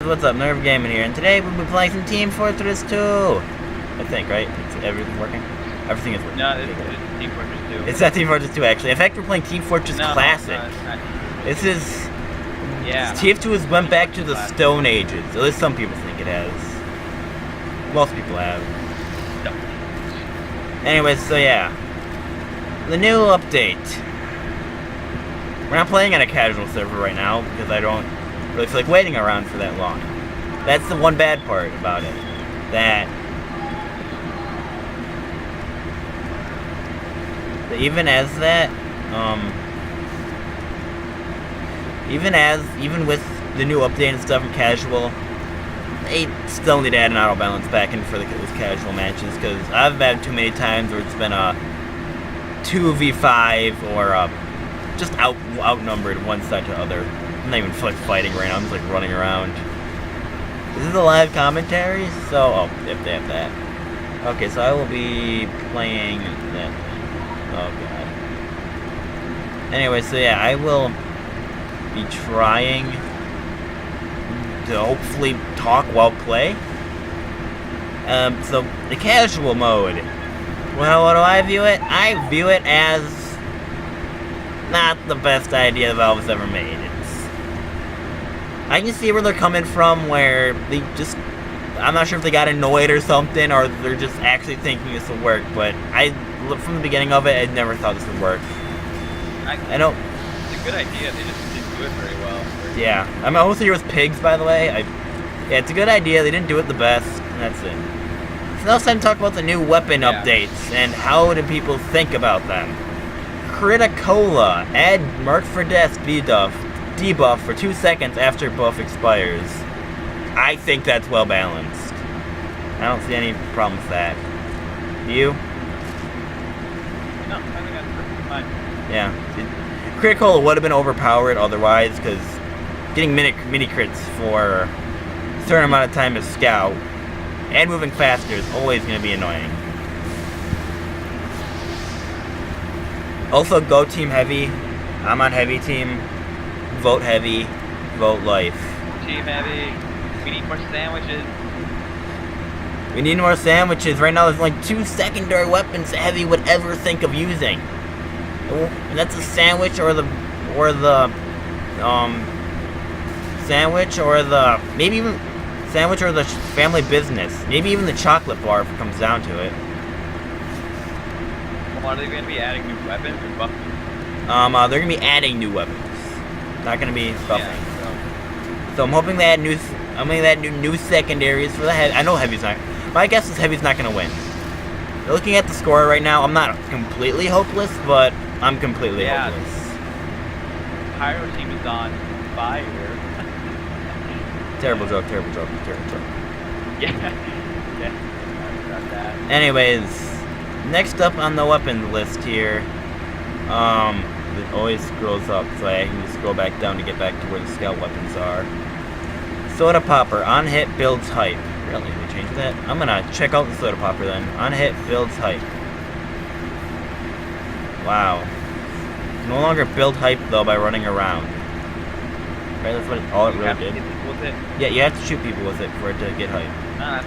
what's up? Nerve Gaming here, and today we'll be playing some Team Fortress 2. I think, right? Is everything working? Everything is working. No, it's Team Fortress 2. It's not Team Fortress 2, actually. In fact, we're playing Team Fortress Classic. No, this is... Yeah. TF2 has went back to the Stone Ages. At least some people think it has. Most people have. No. Anyways, so yeah. The new update. We're not playing on a casual server right now, because I don't really feel like waiting around for that long. That's the one bad part about it. That even as that, even with the new update and stuff from casual, they still need to add an auto balance back in for those casual matches, because I've had too many times where it's been a 2v5 or just outnumbered one side to the other. I'm not even fighting right now, I'm just like running around. This is a live commentary, so if they have that. Okay, so I will be playing that. Oh god. Anyway, so yeah, I will be trying to hopefully talk while play. So the casual mode. Well, how do I view it? I view it as not the best idea Valve's ever made. I can see where they're coming from, where they just, I'm not sure if they got annoyed or something, or they're just actually thinking this will work, but from the beginning of it, I never thought this would work. I know. It's a good idea, they just didn't do it very well. Yeah. I'm also here with pigs, by the way. Yeah, it's a good idea, they didn't do it the best, and that's it. So now it's time to talk about the new weapon updates, and how do people think about them. Criticola, add Mark for Death debuff for 2 seconds after buff expires. I think that's well balanced. I don't see any problem with that. You? No, I think that's perfectly fine. Yeah. Critical would have been overpowered otherwise, because getting mini crits for a certain amount of time as scout and moving faster is always going to be annoying. Also, go team heavy. I'm on heavy team. Vote heavy, vote life. Team heavy. We need more sandwiches. We need more sandwiches. Right now there's like 2 secondary weapons that heavy would ever think of using. And that's a sandwich or the sandwich or the maybe even sandwich or the family business. Maybe even the chocolate bar if it comes down to it. Well, are they going to be adding new weapons or buffing? They're gonna be adding new weapons. Not gonna be buffing. Yeah, so I'm hoping they add new secondaries for the heavy. I know heavy's not. My guess is heavy's not gonna win. Looking at the score right now, I'm not completely hopeless, but I'm completely hopeless. Pyro team is on fire. Terrible joke. Terrible joke. Yeah. About that. Anyways, next up on the weapons list here, it always scrolls up, so I can just scroll back down to get back to where the scout weapons are. Soda Popper, on hit builds hype. Really? They changed that? I'm gonna check out the Soda Popper then. On hit builds hype. Wow. No longer build hype though by running around. Right, that's what all it really did. You have to hit people with it? Yeah, you have to shoot people with it for it to get hype. Nah,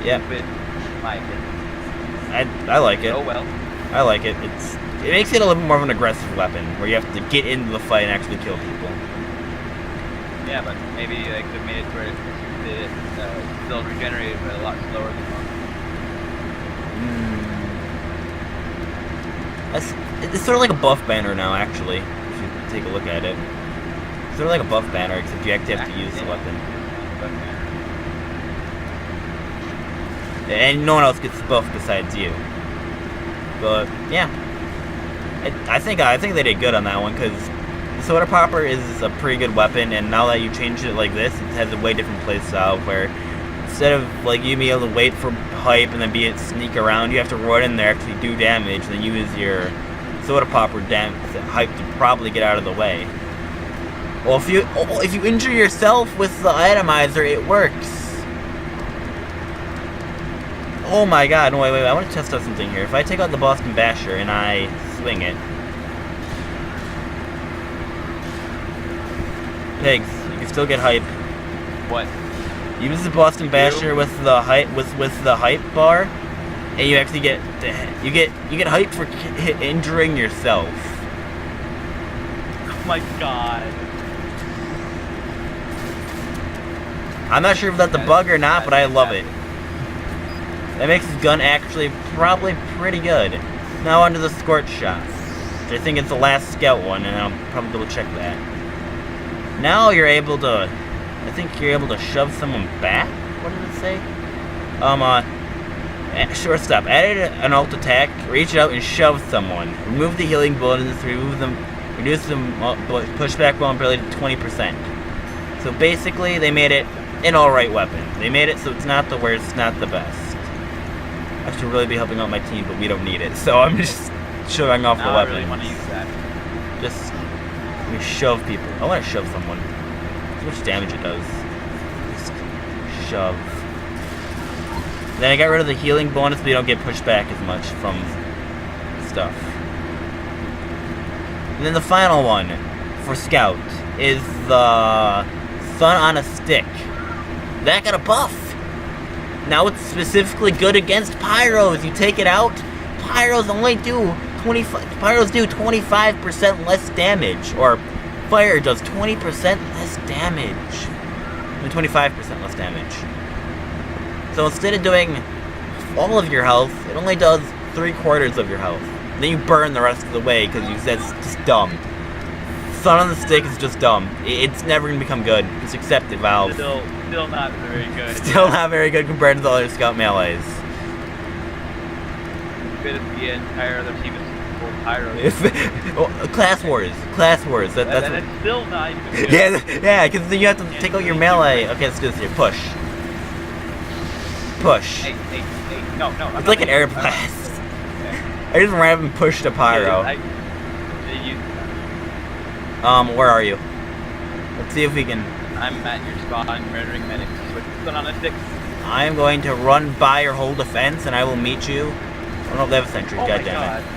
yeah. I like it. Oh well. I like it. It makes it a little bit more of an aggressive weapon, where you have to get into the fight and actually kill people. Yeah, but maybe like they made it where it still regenerated, but a lot slower than most. It's sort of like a buff banner now, actually, if you take a look at it. It's sort of like a buff banner, except you actually have to use the weapon. And no one else gets buffed besides you. But yeah, I think they did good on that one, because the Soda Popper is a pretty good weapon, and now that you changed it like this, it has a way different playstyle where instead of like you being able to wait for hype and then sneak around, you have to run in there, actually do damage, and then use your Soda Popper hype to probably get out of the way. Well, if you injure yourself with the atomizer, it works. Oh my god, no, wait, I want to test out something here. If I take out the Boston Basher and I swing it... Pigs, you can Still get hype. What? Use the Boston Basher with the hype with the hype bar, and you actually get hype for injuring yourself. Oh my god. I'm not sure if that's a bug or not, but I love it. That makes his gun actually probably pretty good. Now onto the scorch shot, which I think it's the last scout one, and I'll probably double check that. Now you're able to, I think you're able to shove someone back. What did it say? Shortstop. Added an alt attack. Reach out and shove someone. Remove the healing bullets. Reduce the pushback vulnerability to 20%. So basically, they made it an alright weapon. They made it so it's not the worst, not the best. I should really be helping out my team, but we don't need it. So I'm just showing off the weapon. I really want to use that. Just we shove people. I want to shove someone. See how much damage it does. Just shove. Then I got rid of the healing bonus, but you don't get pushed back as much from stuff. And then the final one for Scout is the Sun on a Stick. That got a buff. Now it's specifically good against pyros. You take it out, pyros do 25% less damage, or fire does 20% less damage. I mean 25% less damage. So instead of doing all of your health, it only does 3/4 of your health. Then you burn the rest of the way because that's just dumb. Sun on the Stick is just dumb. It's never gonna become good. Just accept it, Valve. Still not very good. Still not very good compared to the other Scout melees. Good as the entire other team is full pyro. Class Wars. That's and it's still not even good. yeah, because then you have to take out your melee. Okay, let's do this here. Push. Hey, no. It's like an air blast. I just ran up and pushed a pyro. Where are you? Let's see if we can. I'm at your spot. I'm murdering medics with Sun on a Stick. I am going to run by your whole defense, and I will meet you. Oh no, they have a sentry. Oh God my damn god. it.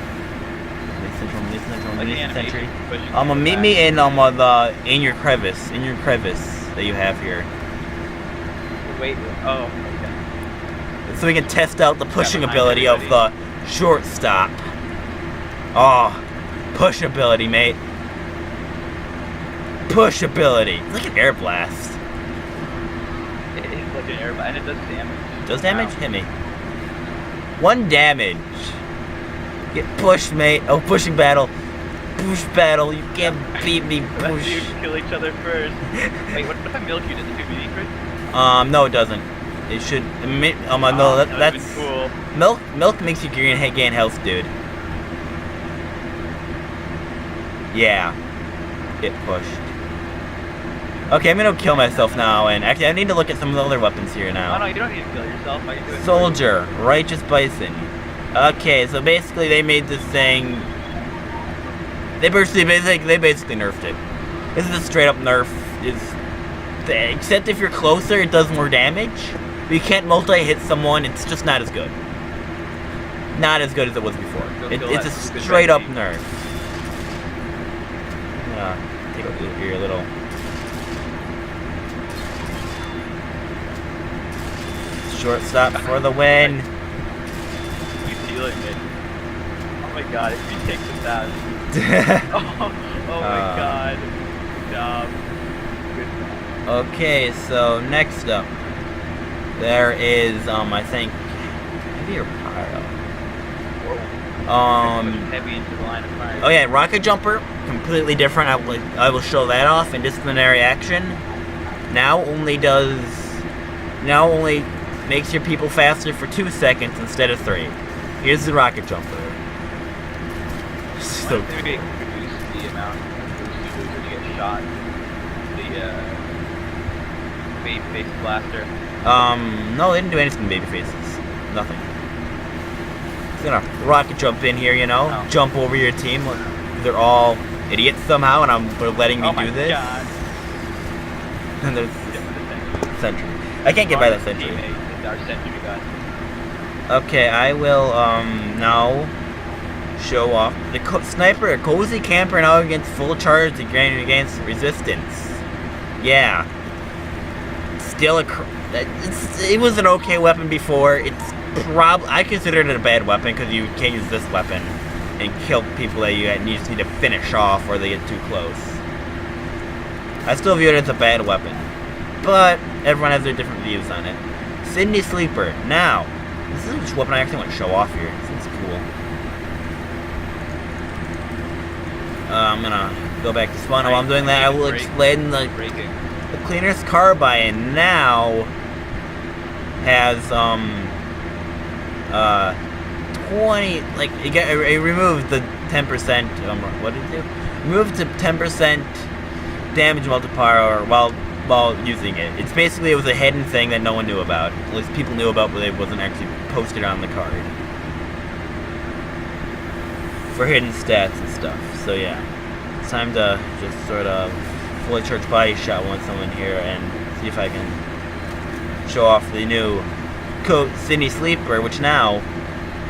Sentry. Meet me in in your crevice that you have here. Wait. Oh. Okay. So we can test out the pushing ability of the shortstop. Oh, push ability, mate. Push ability. It's like an air blast. It is like an air blast, and it does damage. Does damage? Wow. Hit me. 1 damage. Get pushed, mate. Oh, pushing battle. Push battle. You can't beat me. Push. You kill each other first. Wait, what if I milk you? Does it do me crit? No, it doesn't. It should. No, that's cool. Milk makes you gain health, dude. Yeah. Get pushed. Okay, I'm gonna kill myself now, and actually I need to look at some of the other weapons here now. Oh no, you don't need to kill yourself. I can do it. Soldier, Righteous Bison. Okay, so basically they made this thing. They basically nerfed it. This is a straight up nerf. Except if you're closer, it does more damage. But you can't multi-hit someone. It's just not as good. Not as good as it was before. It's a straight up nerf. Take a look at your little. Shortstop for the win. You feel it. Oh my god, if you take this out. oh my god. Good job. Okay, so next up, there is I think maybe a pyro. Heavy into the line of fire. Oh yeah, rocket jumper, completely different. I will show that off in disciplinary action. Now only makes your people faster for 2 seconds instead of 3. Here's the rocket jumper. So maybe reduce the amount of when you get shot. The baby face blaster. No, they didn't do anything to baby faces. Nothing. Just gonna rocket jump in here, you know, jump over your team. They're all idiots somehow, and they're letting me do this. God. And there's sentry. I can't get by the sentry. Our sentry gun. Okay, I will now show off the sniper, a cozy camper now against full charge against resistance. yeah. Still it was an okay weapon before. I consider it a bad weapon because you can't use this weapon and kill people that you just need to finish off or they get too close. I still view it as a bad weapon, but everyone has their different views on it. Sydney Sleeper. Now, this is which weapon I actually want to show off here. This is cool. I'm gonna go back to spawn. While I'm doing that, I will explain the Cleaner's Carbine now has 20, like it removed the 10%. What did it do? Removed the 10% damage multiplier while using it. It's basically, it was a hidden thing that no one knew about. At least people knew about, but it wasn't actually posted on the card for hidden stats and stuff. So yeah, it's time to just sort of fully charge body shot once someone here and see if I can show off the new Sydney Sleeper, which now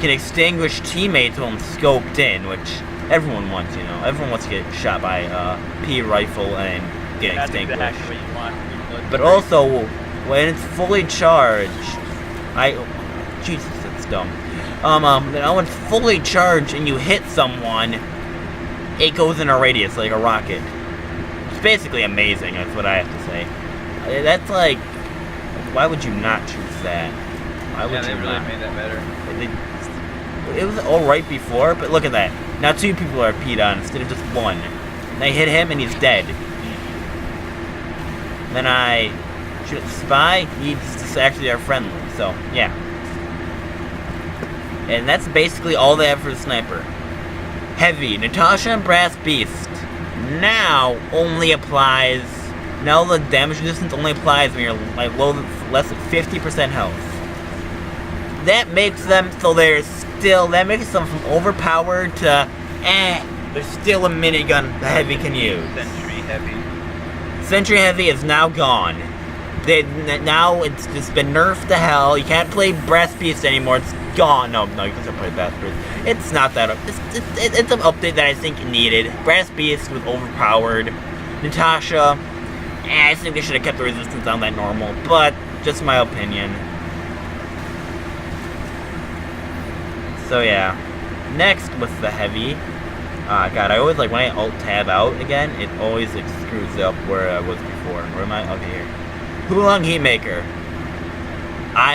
can extinguish teammates when scoped in, which everyone wants, you know. Everyone wants to get shot by a P rifle and get extinguished. That's exactly what you want. But also, when it's fully charged, Jesus, that's dumb. When it's fully charged and you hit someone, it goes in a radius like a rocket. It's basically amazing, that's what I have to say. That's like, why would you not choose that? Why would you really not? Made that better. It was alright before, but look at that. Now 2 people are P'd on instead of just 1. And I hit him and he's dead. Then I shoot at the spy, he's just actually our friendly, so yeah. And that's basically all they have for the sniper. Heavy, Natasha and Brass Beast now only applies, now the damage resistance only applies when you're like less than 50% health. That makes them so that makes them from overpowered to there's still a minigun the Heavy can use. Sentry Heavy is now gone. Now it's just been nerfed to hell. You can't play Brass Beast anymore. It's gone. No, you can still play Brass Beast. It's not that up. It's an update that I think needed. Brass Beast was overpowered. Natasha, I think they should have kept the resistance on that normal, but just my opinion. So yeah, next with the Heavy. God, I always like when I alt tab out again, it always like screws up where I was before. Where am I? Okay, here. Hulong Heatmaker.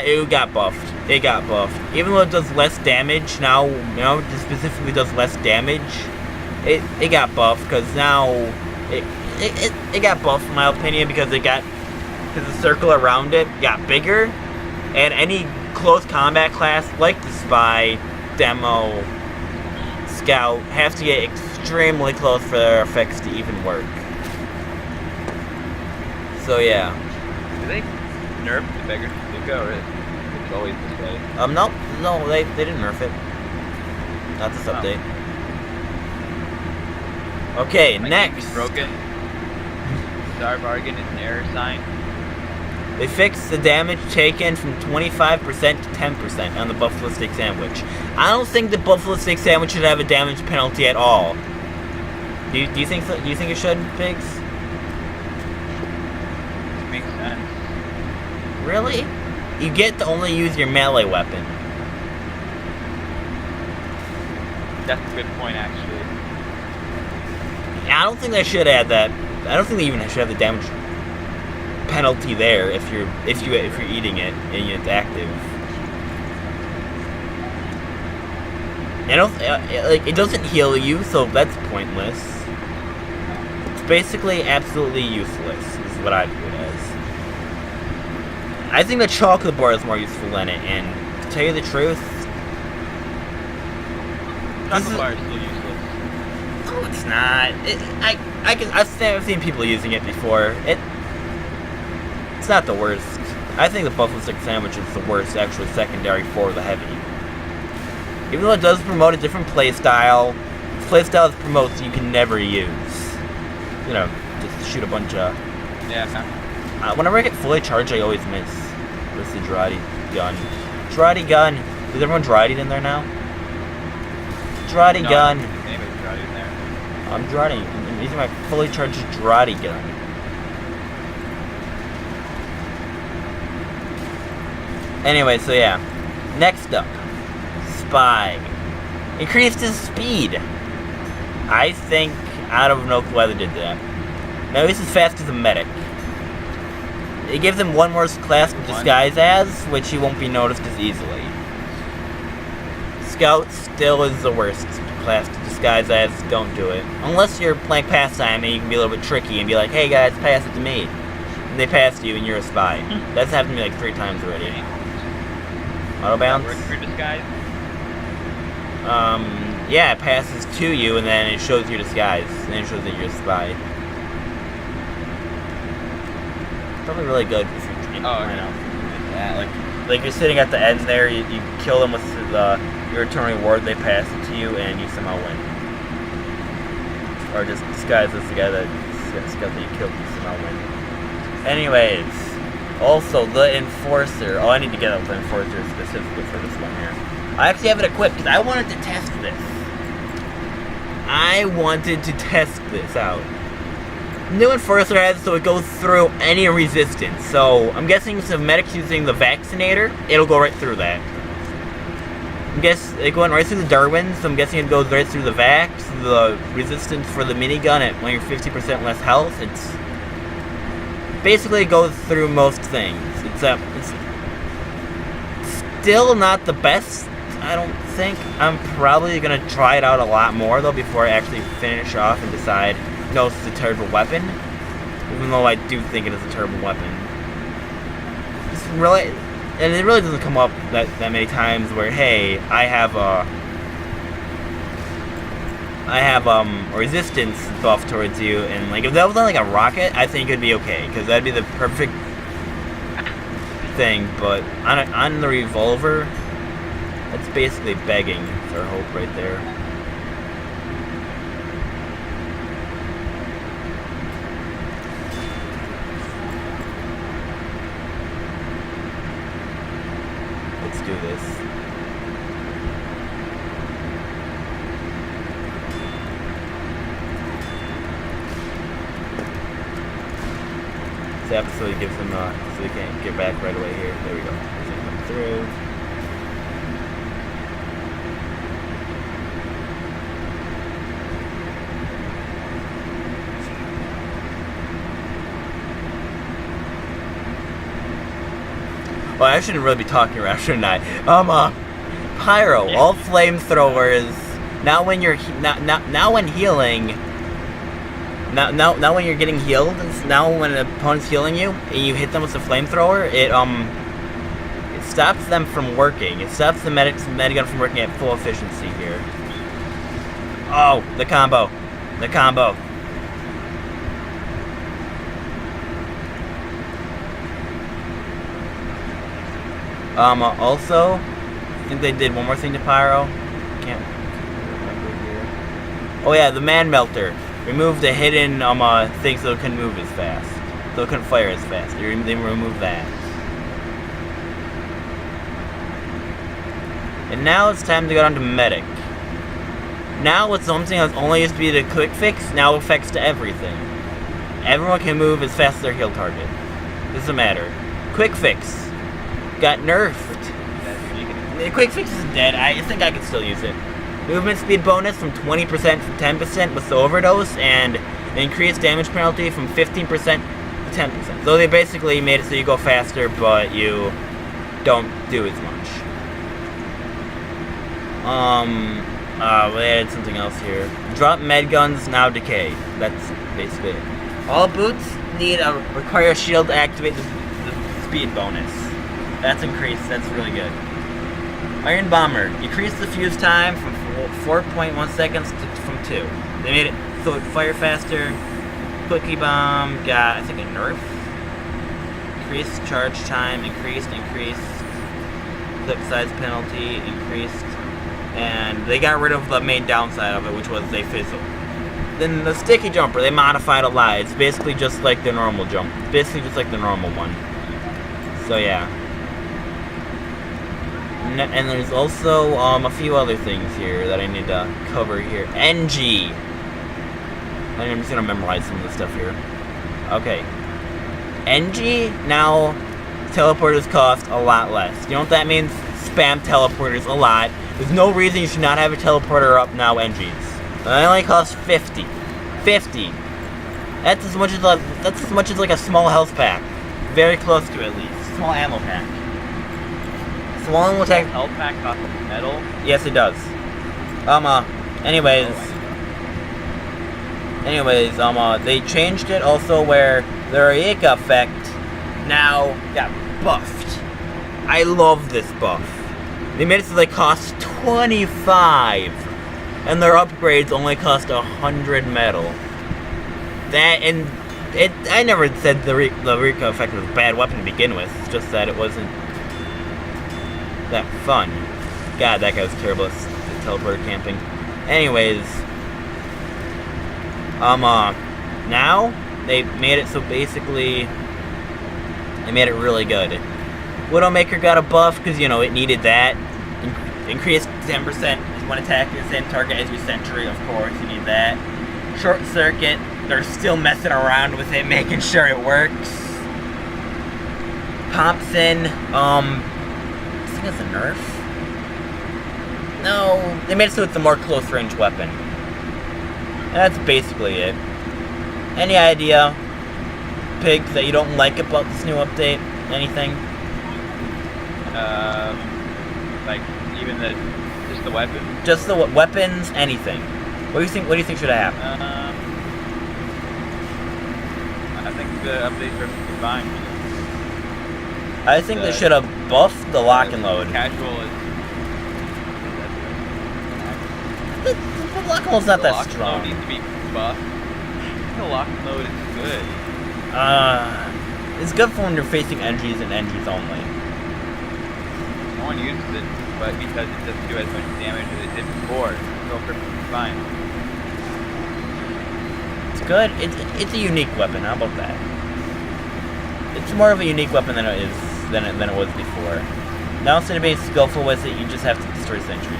It got buffed. It got buffed. Even though it does less damage now, you know, it specifically does less damage. It got buffed because now it got buffed in my opinion because the circle around it got bigger, and any close combat class like the Spy, Demo, Scout have to get extremely close for their effects to even work. So yeah. Do they nerf the bigger bazooka, or it's always this way? No, they didn't nerf it. Not this update. Okay, next. Broken. Star bargain is an error sign. They fixed the damage taken from 25% to 10% on the Buffalo Stick Sandwich. I don't think the Buffalo Stick Sandwich should have a damage penalty at all. Do you think so? Do you think it should, Pigs? Makes sense. Really? You get to only use your melee weapon. That's a good point, actually. I don't think they should add that. I don't think they even should have the damage penalty there if you're eating it and it's active. I don't like it doesn't heal you, so that's pointless. It's basically absolutely useless, is what I view it as. I think the chocolate bar is more useful than it, and to tell you the truth, chocolate bar is still useless. No, it's not. I've seen people using it before. It's not the worst. I think the Buffalo Stick Sandwich is the worst, actually, secondary for the Heavy. Even though it does promote a different playstyle, playstyle it promotes you can never use. You know, just shoot a bunch of... Yeah. Whenever I get fully charged, I always miss the Girardi gun. Girardi gun! Is everyone Girardi'd in there now? Girardi gun! Anybody's Girardi in there. I'm Girardi. I'm using my fully charged Girardi gun. Anyway, so yeah. Next up, Spy. Increased his speed. I think, I don't know whether did that. Now he's as fast as a medic. It gives him one more class to disguise as, which he won't be noticed as easily. Scout still is the worst class to disguise as. Don't do it. Unless you're playing pastime and you can be a little bit tricky and be like, hey guys, pass it to me. And they pass you and you're a spy. That's happened to me like 3 times already. Auto bounce? Work for disguise? Yeah, it passes to you and then it shows your disguise. And then it shows that you're a spy. Probably really good if you're trying to okay. Yeah, like you're sitting at the end there, you kill them with your return reward, they pass it to you, and you somehow win. Or just disguise as the guy that you killed, you somehow win. Anyways, also the Enforcer. Oh, I need to get up the Enforcer specifically for this one here. I actually have it equipped because I wanted to test this. I wanted to test this out. New Enforcer has it so it goes through any resistance. So I'm guessing if medic's using the Vaccinator, it'll go right through that. I guess it going right through the Darwin, so I'm guessing it goes right through the Vax, the resistance for the minigun at when you're 50% less health. It's basically it goes through most things. It's still not the best, I don't think. I'm probably gonna try it out a lot more though before I actually finish off and decide. No, it's a terrible weapon, even though I do think it is a terrible weapon. It's really, and it really doesn't come up that many times where, hey, I have a resistance buff towards you, and like if that was on like a rocket, I think it'd be okay because that'd be the perfect thing. But on the revolver, that's basically begging for hope right there. Let's do this. This episode gives him so he can't get back right away here. There we go. He's gonna come through. Well, I shouldn't really be talking around, shouldn't I? Pyro, Yeah. all flamethrowers. Now when you're now when healing, now when you're getting healed, now when an opponent's healing you and you hit them with the flamethrower, it stops them from working. It stops the medigun from working at full efficiency here. Oh, the combo. Also, I think they did one more thing to Pyro. Can't remember here. Oh yeah, the Man Melter. Removed the hidden thing so it couldn't move as fast. So it couldn't fire as fast. They removed that. And now it's time to go down to Medic. Now it's something that only used to be the quick fix, now affects to everything. Everyone can move as fast as their heal target. Doesn't matter. Quick fix got nerfed. The quick fix is dead. I think I can still use it. Movement speed bonus from 20% to 10% with the overdose, and increased damage penalty from 15% to 10%. So they basically made it so you go faster, but you don't do as much. They added something else here. Drop med guns now decay. That's basically it. All boots require a shield to activate the speed bonus. That's increased. That's really good. Iron Bomber. Decrease the fuse time from 4.1 seconds from 2. They made it so it fire faster. Quickie Bomb got, I think, a nerf. Increased charge time. Increased. Clip size penalty. Increased. And they got rid of the main downside of it, which was they fizzle. Then the Sticky Jumper, they modified a lot. It's basically just like the normal jump. It's basically just like the normal one. So yeah. And there's also a few other things here that I need to cover here. NG. I'm just gonna memorize some of the stuff here. Okay. NG now teleporters cost a lot less. You know what that means? Spam teleporters a lot. There's no reason you should not have a teleporter up now, NGs. They only cost 50. 50. That's as much as like a small health pack. Very close to it, at least. Small ammo pack. So long will take. Health pack costs metal? Yes, it does. Anyways. They changed it also where the Eureka effect now got buffed. I love this buff. They made it so they cost 25, and their upgrades only cost 100 metal. I never said the Eureka effect was a bad weapon to begin with. It's just that it wasn't that fun. God, that guy was terrible at teleporter camping. Anyways, now they made it so basically they made it really good. Widowmaker got a buff because, you know, it needed that. Increased 10% when attacking the same target as your sentry, of course, you need that. Short circuit, they're still messing around with it, making sure it works. Thompson, I think it's a nerf? No, they made it so it's a more close range weapon. And that's basically it. Any idea, Pigs, that you don't like about this new update? Anything? Like even just the weapons? Just the weapons, anything. What do you think should have happened? I think the updates are fine. I think they should have buffed the lock and load. Casual is. The lock and load's not that strong. The lock and load strong. needs to be buffed. The lock and load is good. It's good for when you're facing NGs and NGs only. No one uses it, but because it doesn't do as much damage as it did before, it's still perfectly fine. It's good. It's a unique weapon. How about that? It's more of a unique weapon than it was before. Now instead of being skillful with it, you just have to destroy sentries.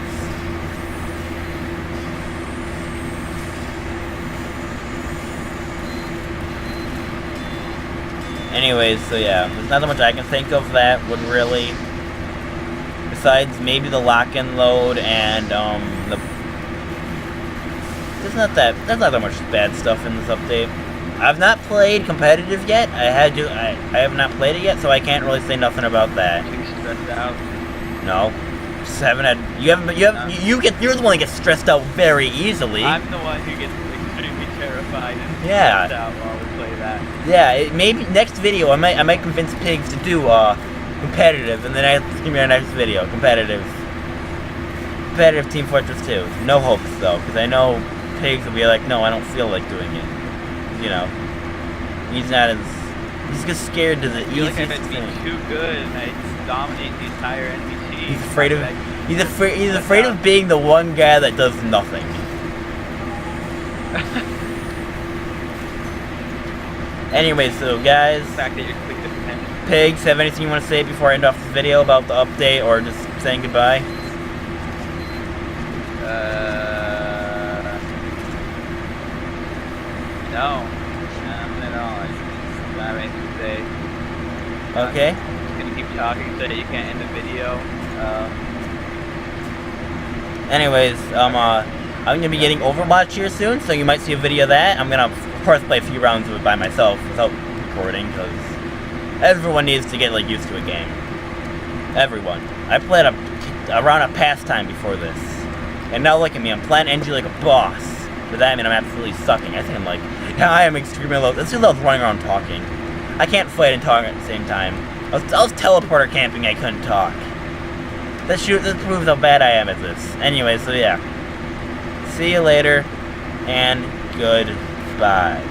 Anyways, so yeah, there's not that much I can think of that would really, besides maybe the lock and load and there's not that much bad stuff in this update. I've not played competitive yet. I have not played it yet, so I can't really say nothing about that. Getting stressed out? No, just haven't had. You're the one that gets stressed out very easily. I'm the one who gets extremely terrified and stressed out while we play that. Yeah, maybe next video I might convince Pigs to do competitive, and then give me our next video competitive Team Fortress 2. No hopes though, because I know Pigs will be like, no, I don't feel like doing it. You know, he's just scared to the I feel like easiest I've thing. been too good and I dominate the entire enemy team. He's afraid of being the one guy that does nothing. Anyway, so guys, The fact that you're quick to defend. Pigs, have anything you want to say before I end off this video about the update, or just saying goodbye? No, not at all. I just don't have anything to say. Okay. I'm just gonna keep talking so that you can't end the video. Anyways, I'm gonna be getting Overwatch here soon, so you might see a video of that. I'm gonna, of course, play a few rounds of it by myself without recording, because everyone needs to get used to a game. Everyone. I played a round of pastime before this, and now look at me. I'm playing NG like a boss. But that, I mean, I'm absolutely sucking. I think I'm I am extremely low. That's because I was running around talking. I can't fight and talk at the same time. I was teleporter camping. I couldn't talk. That proves how bad I am at this. Anyway, so yeah. See you later, and goodbye.